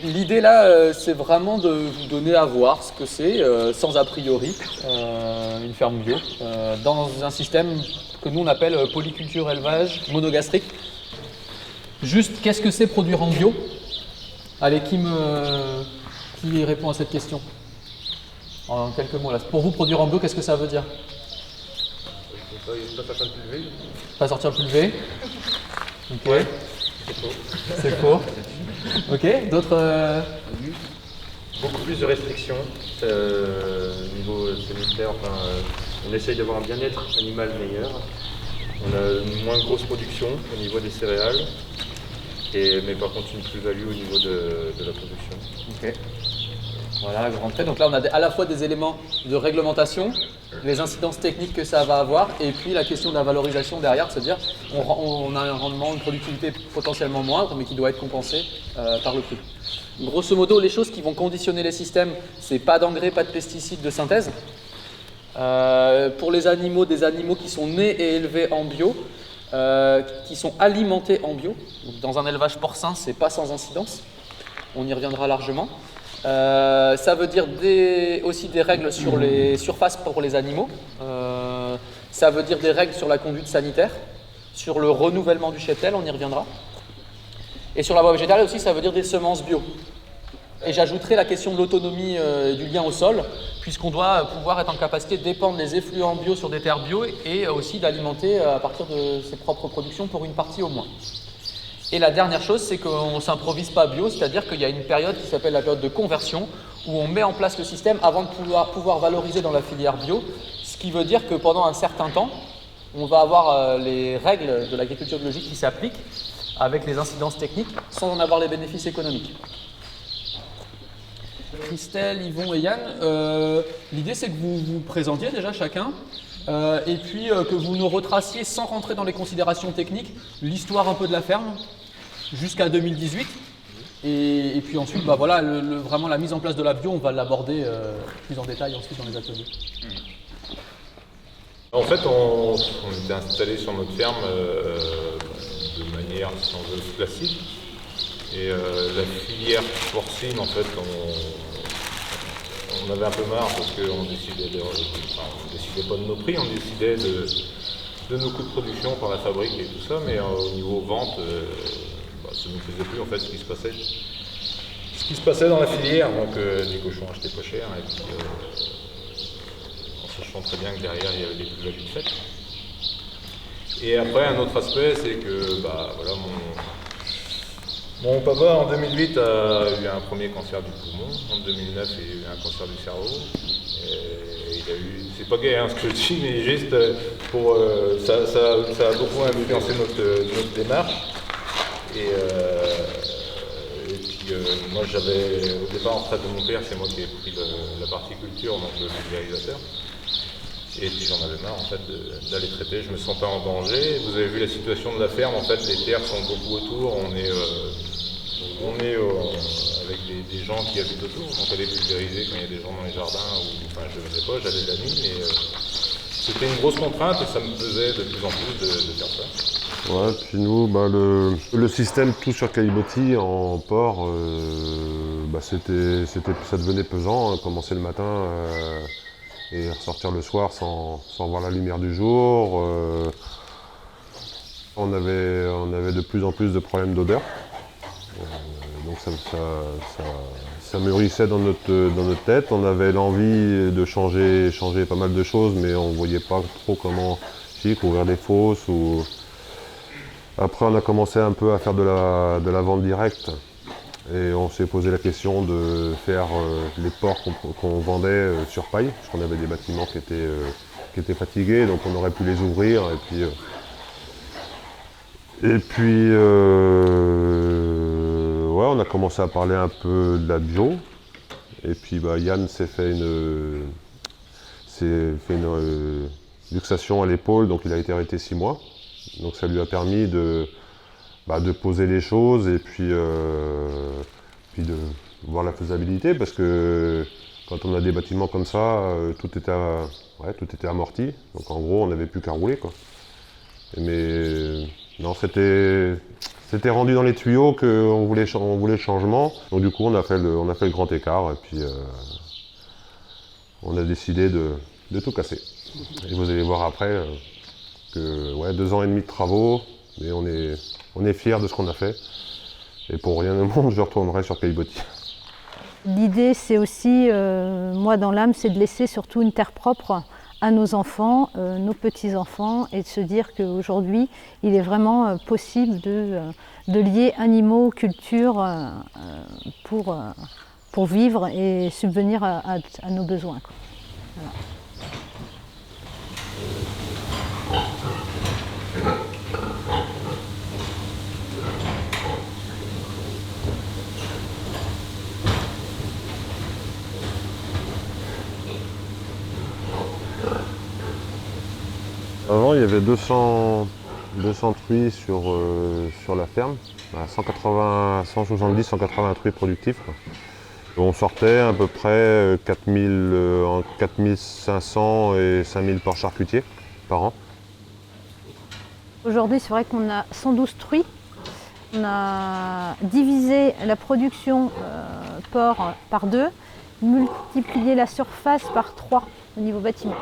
L'idée là, c'est vraiment de vous donner à voir ce que c'est, sans a priori, une ferme bio, dans un système que nous on appelle polyculture élevage monogastrique. Juste, qu'est-ce que c'est produire en bio? Allez, qui répond à cette question? En quelques mots là. Pour vous, produire en bio, qu'est-ce que ça veut dire? Pas sortir le pulvé. Pas sortir le pulvé. Ok. Ouais, c'est faux. C'est faux. Ok, d'autres Beaucoup plus de restrictions au niveau sanitaire. Enfin, on essaye d'avoir un bien-être animal meilleur. On a une moins grosse production au niveau des céréales, mais par contre une plus-value au niveau de la production. Ok. Voilà, grand trait. Donc là, on a à la fois des éléments de réglementation, les incidences techniques que ça va avoir, et puis la question de la valorisation derrière, c'est-à-dire on a un rendement, une productivité potentiellement moindre, mais qui doit être compensé par le prix. Grosso modo, les choses qui vont conditionner les systèmes, c'est pas d'engrais, pas de pesticides de synthèse. Pour les animaux, des animaux qui sont nés et élevés en bio, qui sont alimentés en bio. Donc, dans un élevage porcin, c'est pas sans incidence. On y reviendra largement. Ça veut dire aussi des règles sur les surfaces pour les animaux. Ça veut dire des règles sur la conduite sanitaire, sur le renouvellement du cheptel, on y reviendra. Et sur la voie végétale aussi, ça veut dire des semences bio. Et j'ajouterai la question de l'autonomie du lien au sol, puisqu'on doit pouvoir être en capacité de dépendre des effluents bio sur des terres bio et aussi d'alimenter à partir de ses propres productions pour une partie au moins. Et la dernière chose, c'est qu'on ne s'improvise pas bio, c'est-à-dire qu'il y a une période qui s'appelle la période de conversion, où on met en place le système avant de pouvoir valoriser dans la filière bio, ce qui veut dire que pendant un certain temps, on va avoir les règles de l'agriculture biologique qui s'appliquent, avec les incidences techniques, sans en avoir les bénéfices économiques. Christelle, Yvon et Yann, l'idée c'est que vous vous présentiez déjà chacun, et puis que vous nous retraciez, sans rentrer dans les considérations techniques, l'histoire un peu de la ferme, jusqu'à 2018. Et puis ensuite, bah voilà, vraiment la mise en place de la bio, on va l'aborder plus en détail ensuite dans les ateliers. En fait, on était installé sur notre ferme de manière, si on veut, classique. Et la filière porcine, en fait, on avait un peu marre parce qu'on décidait on décidait pas de nos prix, on décidait de nos coûts de production par la fabrique et tout ça, mais au niveau vente, ça ne nous faisait plus en fait ce qui se passait. Ce qui se passait dans la filière, donc des cochons achetés pas cher, et puis en sachant très bien que derrière il y avait des plus-values de fait. Et après, un autre aspect, c'est que voilà, mon papa, en 2008, a eu un premier cancer du poumon. En 2009, il a eu un cancer du cerveau. Et il a eu, c'est pas gai ce que je dis, mais juste pour ça a beaucoup influencé notre démarche. Et puis moi, j'avais au départ en retraite de mon père, c'est moi qui ai pris la partie culture, donc le vulgarisateur. Et puis j'en avais marre en fait d'aller traiter, je me sentais en danger. Vous avez vu la situation de la ferme, en fait les terres sont beaucoup autour, on est avec des gens qui habitent autour, donc aller pulvériser quand il y a des gens dans les jardins, enfin je ne sais pas, j'allais la nuit, mais c'était une grosse contrainte et ça me pesait de plus en plus de faire ça. Ouais, puis nous, le système tout sur Caillebotis en port, ça devenait pesant, commencer le matin et ressortir le soir sans voir la lumière du jour. On avait de plus en plus de problèmes d'odeur. Donc ça mûrissait dans notre tête. On avait l'envie de changer pas mal de choses, mais on ne voyait pas trop comment couvrir des fosses. Après, on a commencé un peu à faire de la vente directe. Et on s'est posé la question de faire les porcs qu'on vendait sur paille, parce qu'on avait des bâtiments qui étaient fatigués, donc on aurait pu les ouvrir. Et puis on a commencé à parler un peu de la bio. Et puis Yann s'est fait une luxation à l'épaule, donc il a été arrêté 6 mois. Donc ça lui a permis de poser les choses et puis de voir la faisabilité, parce que quand on a des bâtiments comme ça, tout était amorti. Donc en gros, on n'avait plus qu'à rouler, quoi. Mais Non, c'était rendu dans les tuyaux qu'on voulait, on voulait le changement. Donc du coup, on a fait le grand écart et puis on a décidé de tout casser. Et vous allez voir après que ouais, 2 ans et demi de travaux, mais on est fiers de ce qu'on a fait. Et pour rien au monde, je retournerai sur Caillebotis. L'idée, c'est aussi, moi dans l'âme, c'est de laisser surtout une terre propre à nos enfants, nos petits-enfants, et de se dire qu'aujourd'hui, il est vraiment possible de lier animaux, culture, pour vivre et subvenir à nos besoins, quoi. Voilà. Avant, il y avait 200 truies sur la ferme, 170, 180 truies productives, quoi. On sortait à peu près 4500 et 5000 porcs charcutiers par an. Aujourd'hui, c'est vrai qu'on a 112 truies. On a divisé la production porc par 2, multiplié la surface par 3 au niveau bâtiment.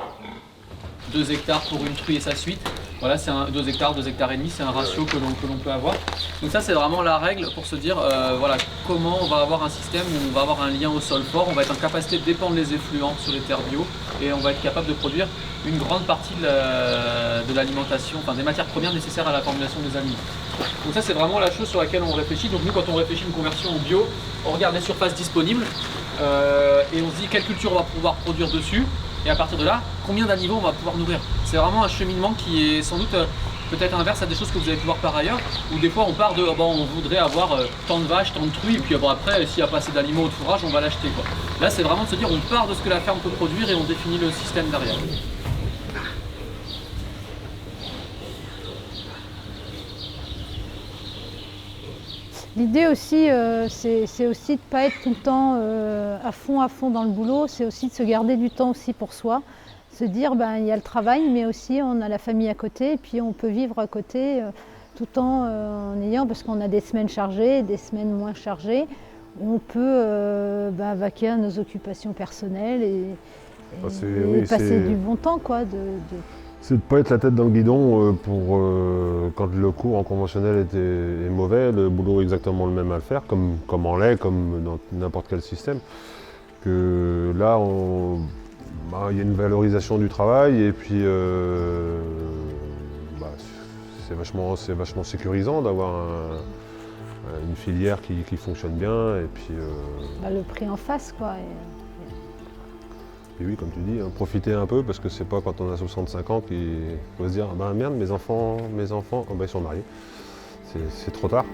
2 hectares pour une truie et sa suite. Voilà, c'est 2 hectares, 2 hectares et demi, c'est un ratio que l'on peut avoir. Donc ça, c'est vraiment la règle pour se dire voilà, comment on va avoir un système où on va avoir un lien au sol fort, on va être en capacité de dépendre les effluents sur les terres bio et on va être capable de produire une grande partie de l'alimentation, enfin des matières premières nécessaires à la formulation des aliments. Donc ça, c'est vraiment la chose sur laquelle on réfléchit. Donc nous, quand on réfléchit une conversion au bio, on regarde les surfaces disponibles et on se dit quelle culture on va pouvoir produire dessus. Et à partir de là, combien d'animaux on va pouvoir nourrir? C'est vraiment un cheminement qui est sans doute peut-être inverse à des choses que vous avez pu voir par ailleurs, où des fois on part de bon, on voudrait avoir tant de vaches, tant de truies, et puis bon, après, s'il n'y a pas assez d'aliments au fourrage, on va l'acheter, quoi. Là, c'est vraiment de se dire on part de ce que la ferme peut produire et on définit le système derrière. L'idée aussi, c'est aussi de ne pas être tout le temps à fond dans le boulot, c'est aussi de se garder du temps aussi pour soi, se dire ben, il y a le travail, mais aussi on a la famille à côté, et puis on peut vivre à côté tout en ayant, parce qu'on a des semaines chargées, des semaines moins chargées, où on peut vaquer à nos occupations personnelles et passer du bon temps, quoi. C'est de ne pas être la tête dans le guidon quand le cours en conventionnel est mauvais, le boulot est exactement le même à le faire, comme en lait, comme dans n'importe quel système. Que là, il y a une valorisation du travail et puis c'est vachement sécurisant d'avoir une filière qui fonctionne bien. Et puis, le prix en face, quoi. Et oui, comme tu dis, profiter un peu parce que c'est pas quand on a 65 ans qu'il faut se dire merde, mes enfants, ils sont mariés. C'est trop tard.